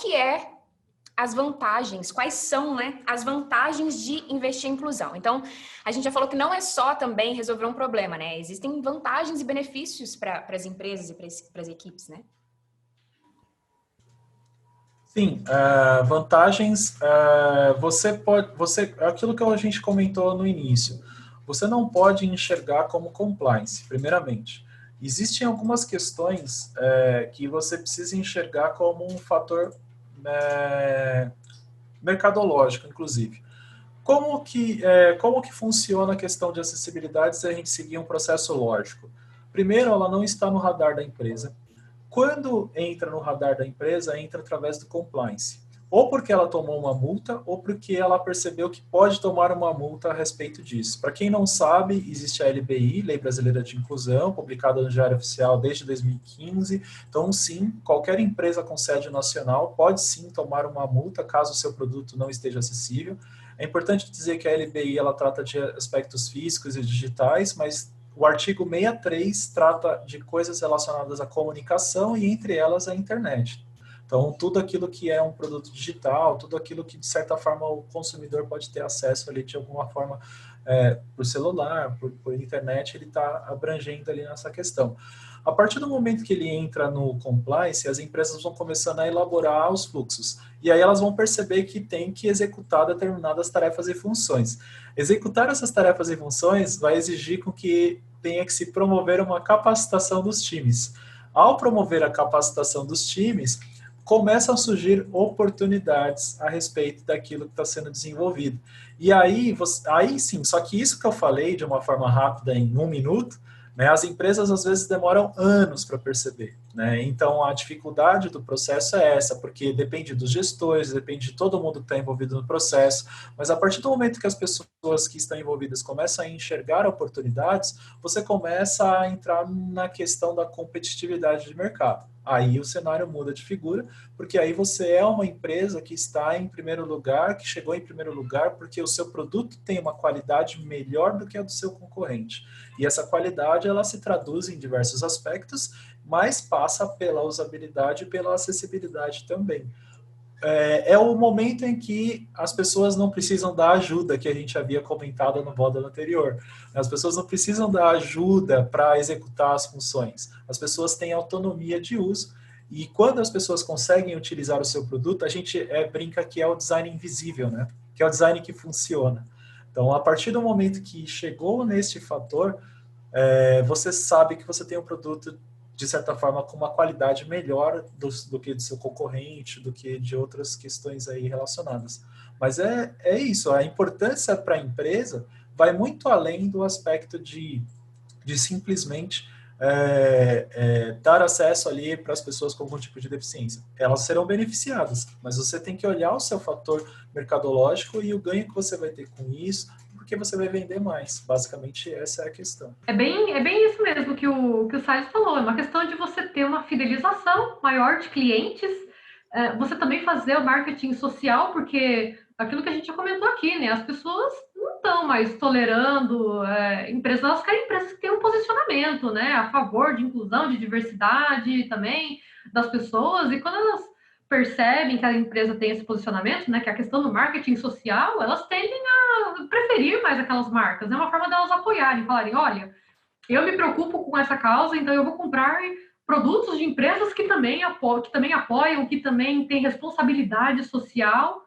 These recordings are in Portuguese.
que é as vantagens, quais são, né, as vantagens de investir em inclusão. Então, a gente já falou que não é só também resolver um problema, né? Existem vantagens e benefícios para as empresas e para as equipes, né? Sim, vantagens, aquilo que a gente comentou no início, você não pode enxergar como compliance, primeiramente. Existem algumas questões que você precisa enxergar como um fator mercadológico, inclusive. Como que funciona a questão de acessibilidade se a gente seguir um processo lógico? Primeiro, ela não está no radar da empresa. Quando entra no radar da empresa, entra através do compliance. Ou porque ela tomou uma multa, ou porque ela percebeu que pode tomar uma multa a respeito disso. Para quem não sabe, existe a LBI, Lei Brasileira de Inclusão, publicada no Diário Oficial desde 2015. Então, sim, qualquer empresa com sede nacional pode sim tomar uma multa caso o seu produto não esteja acessível. É importante dizer que a LBI ela trata de aspectos físicos e digitais, mas o artigo 63 trata de coisas relacionadas à comunicação e, entre elas, a internet. Então, tudo aquilo que é um produto digital, tudo aquilo que, de certa forma, o consumidor pode ter acesso ali de alguma forma por celular, por internet, ele está abrangendo ali nessa questão. A partir do momento que ele entra no compliance, as empresas vão começando a elaborar os fluxos. E aí elas vão perceber que tem que executar determinadas tarefas e funções. Executar essas tarefas e funções vai exigir com que tenha que se promover uma capacitação dos times. Ao promover a capacitação dos times, começam a surgir oportunidades a respeito daquilo que está sendo desenvolvido. E aí sim, só que isso que eu falei de uma forma rápida em um minuto, né, as empresas às vezes demoram anos para perceber. Né? Então a dificuldade do processo é essa, porque depende dos gestores, depende de todo mundo que está envolvido no processo, mas a partir do momento que as pessoas que estão envolvidas começam a enxergar oportunidades, você começa a entrar na questão da competitividade de mercado. Aí o cenário muda de figura, porque aí você é uma empresa que está em primeiro lugar, que chegou em primeiro lugar, porque o seu produto tem uma qualidade melhor do que a do seu concorrente. E essa qualidade ela se traduz em diversos aspectos, mas passa pela usabilidade e pela acessibilidade também. É o momento em que as pessoas não precisam da ajuda que a gente havia comentado no módulo anterior. As pessoas não precisam da ajuda para executar as funções. As pessoas têm autonomia de uso e quando as pessoas conseguem utilizar o seu produto, a gente brinca que é o design invisível, né? Que é o design que funciona. Então, a partir do momento que chegou neste fator, você sabe que você tem um produto de certa forma, com uma qualidade melhor do que do seu concorrente, do que de outras questões aí relacionadas. Mas é isso, a importância para a empresa vai muito além do aspecto de simplesmente dar acesso ali para as pessoas com algum tipo de deficiência. Elas serão beneficiadas, mas você tem que olhar o seu fator mercadológico e o ganho que você vai ter com isso, porque você vai vender mais. Basicamente, essa é a questão. É bem isso mesmo que o Salles falou. É uma questão de você ter uma fidelização maior de clientes, você também fazer o marketing social, porque aquilo que a gente já comentou aqui, né? As pessoas não estão mais tolerando empresas, elas querem empresas que têm um posicionamento, né? A favor de inclusão, de diversidade também das pessoas, e quando elas percebem que a empresa tem esse posicionamento, né, que é a questão do marketing social, elas tendem a preferir mais aquelas marcas. É uma forma delas apoiarem, falarem, olha, eu me preocupo com essa causa, então eu vou comprar produtos de empresas que também apoiam, que também têm responsabilidade social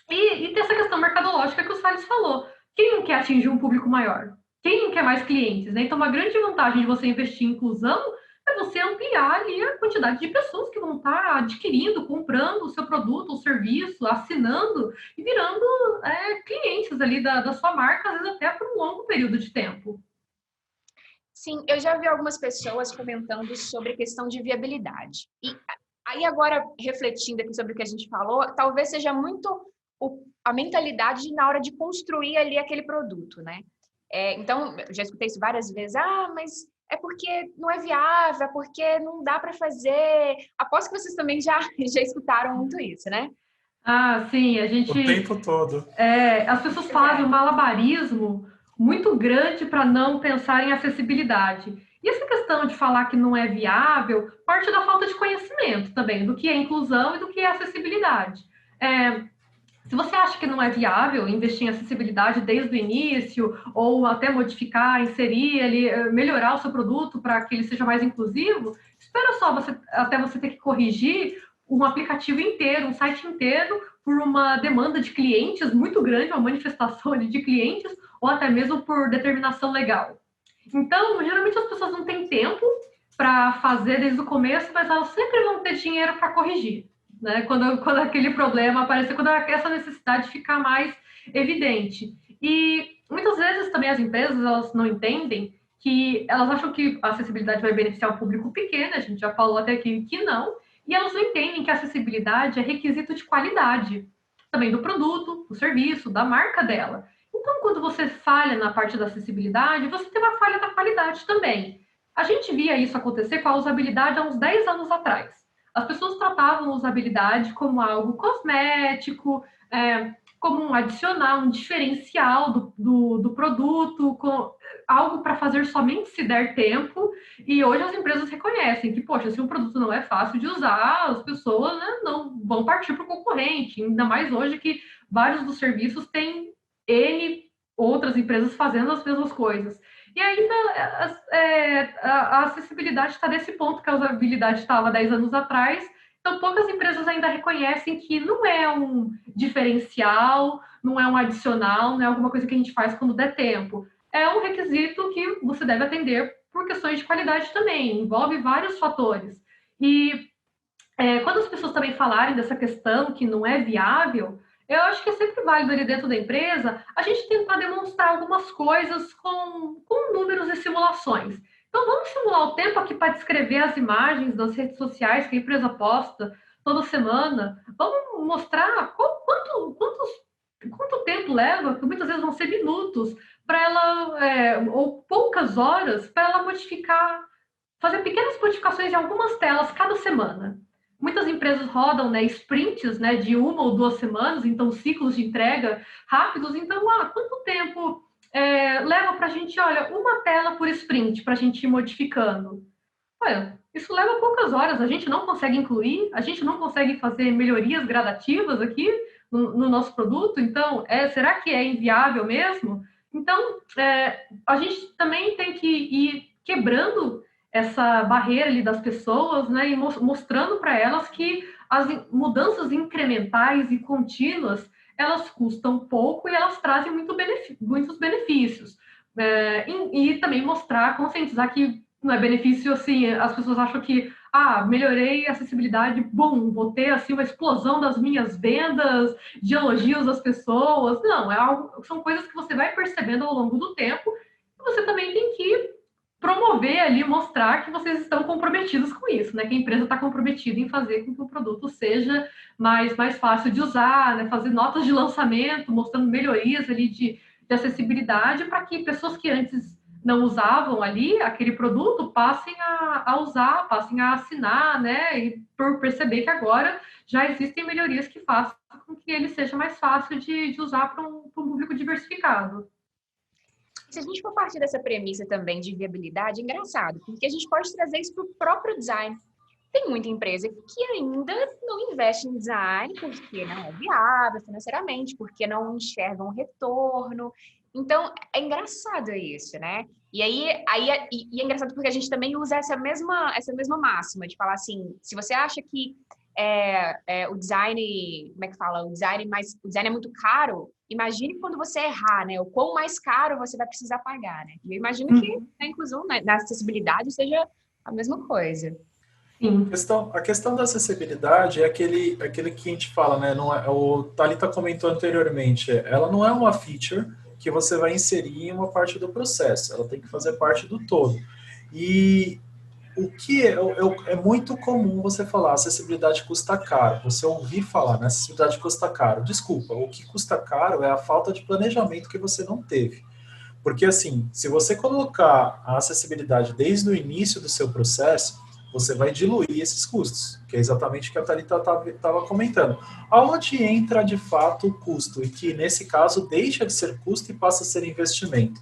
e ter essa questão mercadológica que o Salles falou. Quem não quer atingir um público maior? Quem não quer mais clientes? Né? Então, uma grande vantagem de você investir em inclusão é você ampliar ali a quantidade de pessoas que vão estar adquirindo, comprando o seu produto ou serviço, assinando e virando clientes ali da sua marca, às vezes até por um longo período de tempo. Sim, eu já vi algumas pessoas comentando sobre a questão de viabilidade. E aí agora, refletindo aqui sobre o que a gente falou, talvez seja muito a mentalidade na hora de construir ali aquele produto, né? Então, eu já escutei isso várias vezes. Ah, mas é porque não é viável, é porque não dá para fazer. Aposto que vocês também já escutaram muito isso, né? Ah, sim, a gente... O tempo todo. As pessoas fazem um malabarismo muito grande para não pensar em acessibilidade. E essa questão de falar que não é viável parte da falta de conhecimento também, do que é inclusão e do que é acessibilidade. Se você acha que não é viável investir em acessibilidade desde o início, ou até modificar, inserir ali, melhorar o seu produto para que ele seja mais inclusivo, espera só até você ter que corrigir um aplicativo inteiro, um site inteiro, por uma demanda de clientes muito grande, uma manifestação ali de clientes, ou até mesmo por determinação legal. Então, geralmente as pessoas não têm tempo para fazer desde o começo, mas elas sempre vão ter dinheiro para corrigir, né? Quando aquele problema aparecer, quando essa necessidade ficar mais evidente. E muitas vezes também as empresas, elas não entendem que elas acham que a acessibilidade vai beneficiar o público pequeno, a gente já falou até aqui que não, e elas não entendem que a acessibilidade é requisito de qualidade, também do produto, do serviço, da marca dela. Então, quando você falha na parte da acessibilidade, você tem uma falha da qualidade também. A gente via isso acontecer com a usabilidade há uns 10 anos atrás. As pessoas tratavam a usabilidade como algo cosmético, como um adicional, um diferencial do produto, algo para fazer somente se der tempo. E hoje as empresas reconhecem que, poxa, se um produto não é fácil de usar, as pessoas, né, não vão partir para o concorrente. Ainda mais hoje que vários dos serviços têm N outras empresas fazendo as mesmas coisas. E ainda a acessibilidade está nesse ponto que a usabilidade estava 10 anos atrás. Então, poucas empresas ainda reconhecem que não é um diferencial, não é um adicional, não é alguma coisa que a gente faz quando der tempo. É um requisito que você deve atender por questões de qualidade também, envolve vários fatores. E quando as pessoas também falarem dessa questão que não é viável, eu acho que é sempre válido ali dentro da empresa a gente tentar demonstrar algumas coisas com números e simulações. Então, vamos simular o tempo aqui para descrever as imagens das redes sociais que a empresa posta toda semana. Vamos mostrar quanto tempo leva, que muitas vezes vão ser minutos, para ela, ou poucas horas, para ela modificar, fazer pequenas modificações em algumas telas cada semana. Muitas empresas rodam, né, sprints, né, de 1 ou 2 semanas, então ciclos de entrega rápidos. Então, quanto tempo leva para a gente, olha, uma tela por sprint para a gente ir modificando? Olha, isso leva poucas horas, a gente não consegue incluir, a gente não consegue fazer melhorias gradativas aqui no nosso produto, então, será que é inviável mesmo? Então, a gente também tem que ir quebrando essa barreira ali das pessoas, né, e mostrando para elas que as mudanças incrementais e contínuas, elas custam pouco e elas trazem muitos benefícios. E também mostrar, conscientizar que não é benefício assim, as pessoas acham que melhorei a acessibilidade, bom, vou ter assim uma explosão das minhas vendas, de elogios das pessoas. Não, são coisas que você vai percebendo ao longo do tempo, e você também tem que promover ali, mostrar que vocês estão comprometidos com isso, né? Que a empresa está comprometida em fazer com que o produto seja mais fácil de usar, né? Fazer notas de lançamento, mostrando melhorias ali de acessibilidade para que pessoas que antes não usavam ali aquele produto passem a usar, passem a assinar, né? E por perceber que agora já existem melhorias que façam com que ele seja mais fácil de usar para um público diversificado. Se a gente for partir dessa premissa também de viabilidade, é engraçado, porque a gente pode trazer isso para o próprio design. Tem muita empresa que ainda não investe em design porque não é viável financeiramente, porque não enxerga um retorno. Então, é engraçado isso, né? E é engraçado porque a gente também usa essa mesma máxima de falar assim, se você acha que o design, como é que fala? O design é muito caro, imagine quando você errar, né? O quão mais caro você vai precisar pagar, né? E eu imagino que na inclusão, né, na acessibilidade seja a mesma coisa. Sim. A questão da acessibilidade é aquele que a gente fala, né? Não é, o Thalita comentou anteriormente, ela não é uma feature que você vai inserir em uma parte do processo, ela tem que fazer parte do todo. E o que é muito comum você falar, acessibilidade custa caro, você ouvir falar, né, acessibilidade custa caro. Desculpa, o que custa caro é a falta de planejamento que você não teve. Porque, assim, se você colocar a acessibilidade desde o início do seu processo, você vai diluir esses custos, que é exatamente o que a Thalita estava comentando. Aonde entra, de fato, o custo, e que, nesse caso, deixa de ser custo e passa a ser investimento.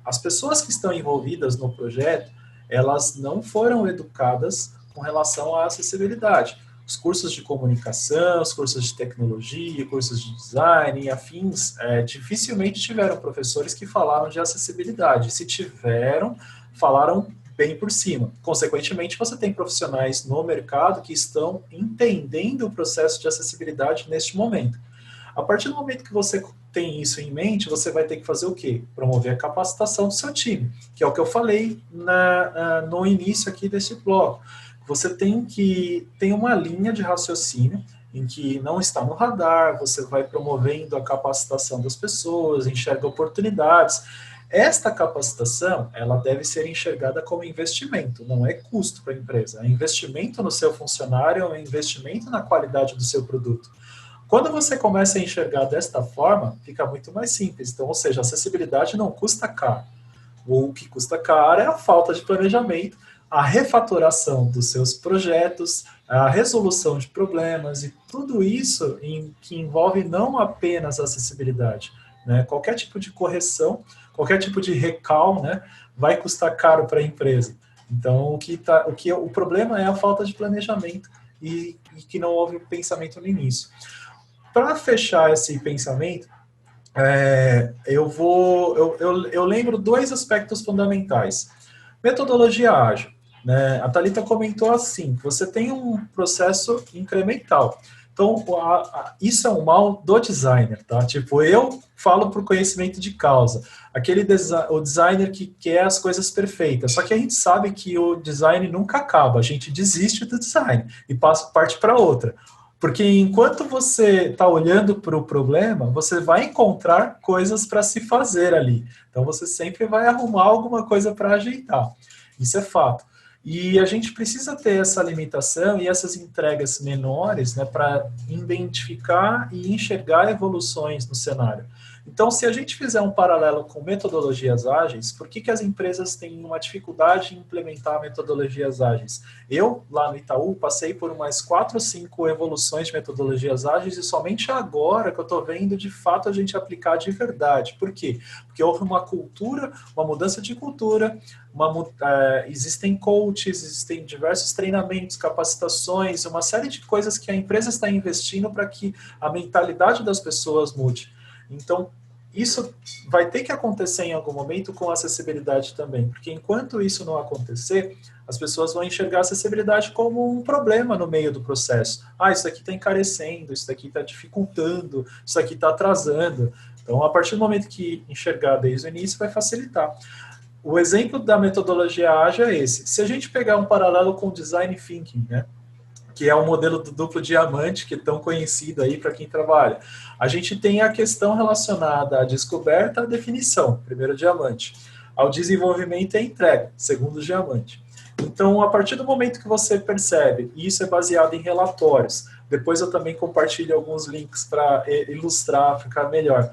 As pessoas que estão envolvidas no projeto, elas não foram educadas com relação à acessibilidade. Os cursos de comunicação, os cursos de tecnologia, cursos de design e afins, dificilmente tiveram professores que falaram de acessibilidade. Se tiveram, falaram bem por cima. Consequentemente, você tem profissionais no mercado que estão entendendo o processo de acessibilidade neste momento. A partir do momento que você tem isso em mente, você vai ter que fazer o quê? Promover a capacitação do seu time, que é o que eu falei no início aqui desse bloco. Você tem que ter uma linha de raciocínio em que não está no radar, você vai promovendo a capacitação das pessoas, enxerga oportunidades. Esta capacitação, ela deve ser enxergada como investimento, não é custo para a empresa. É investimento no seu funcionário, é investimento na qualidade do seu produto. Quando você começa a enxergar desta forma, fica muito mais simples. Então, ou seja, a acessibilidade não custa caro. O que custa caro é a falta de planejamento, a refatoração dos seus projetos, a resolução de problemas e tudo isso que envolve não apenas a acessibilidade, né? Qualquer tipo de correção, qualquer tipo de recal, né, vai custar caro para a empresa. Então, o problema é a falta de planejamento e que não houve pensamento no início. Para fechar esse pensamento, eu lembro dois aspectos fundamentais. Metodologia ágil, né? A Thalita comentou assim, você tem um processo incremental. Então, isso é um mal do designer, tá? Tipo, eu falo por conhecimento de causa. O designer que quer as coisas perfeitas. Só que a gente sabe que o design nunca acaba. A gente desiste do design e parte para outra. Porque enquanto você está olhando para o problema, você vai encontrar coisas para se fazer ali. Então, você sempre vai arrumar alguma coisa para ajeitar. Isso é fato. E a gente precisa ter essa limitação e essas entregas menores, né, para identificar e enxergar evoluções no cenário. Então, se a gente fizer um paralelo com metodologias ágeis, por que as empresas têm uma dificuldade em implementar metodologias ágeis? Eu, lá no Itaú, passei por umas 4 ou 5 evoluções de metodologias ágeis e somente agora que eu estou vendo, de fato, a gente aplicar de verdade. Por quê? Porque houve uma cultura, uma mudança de cultura, existem coaches, existem diversos treinamentos, capacitações, uma série de coisas que a empresa está investindo para que a mentalidade das pessoas mude. Então, isso vai ter que acontecer em algum momento com a acessibilidade também, porque enquanto isso não acontecer, as pessoas vão enxergar a acessibilidade como um problema no meio do processo. Isso aqui está encarecendo, isso aqui está dificultando, isso aqui está atrasando. Então, a partir do momento que enxergar desde o início, vai facilitar. O exemplo da metodologia ágil é esse. Se a gente pegar um paralelo com o design thinking, né, que é o modelo do duplo diamante, que é tão conhecido aí para quem trabalha. A gente tem a questão relacionada à descoberta, à definição, primeiro diamante, ao desenvolvimento e à entrega, segundo diamante. Então, a partir do momento que você percebe, e isso é baseado em relatórios, depois eu também compartilho alguns links para ilustrar, ficar melhor,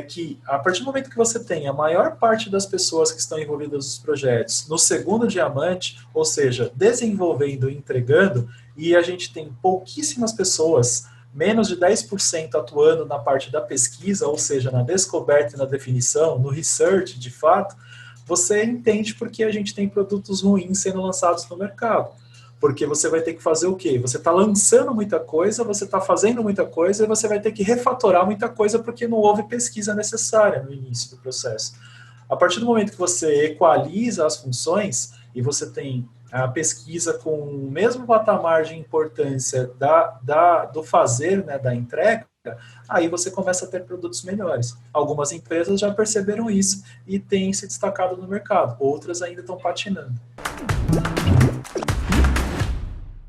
que a partir do momento que você tem a maior parte das pessoas que estão envolvidas nos projetos no segundo diamante, ou seja, desenvolvendo e entregando, e a gente tem pouquíssimas pessoas, menos de 10% atuando na parte da pesquisa, ou seja, na descoberta e na definição, no research, de fato, você entende por que a gente tem produtos ruins sendo lançados no mercado. Porque você vai ter que fazer o quê? Você está lançando muita coisa, você está fazendo muita coisa, e você vai ter que refatorar muita coisa porque não houve pesquisa necessária no início do processo. A partir do momento que você equaliza as funções e você tem a pesquisa com o mesmo patamar de importância do fazer, né, da entrega, aí você começa a ter produtos melhores. Algumas empresas já perceberam isso e têm se destacado no mercado, outras ainda estão patinando.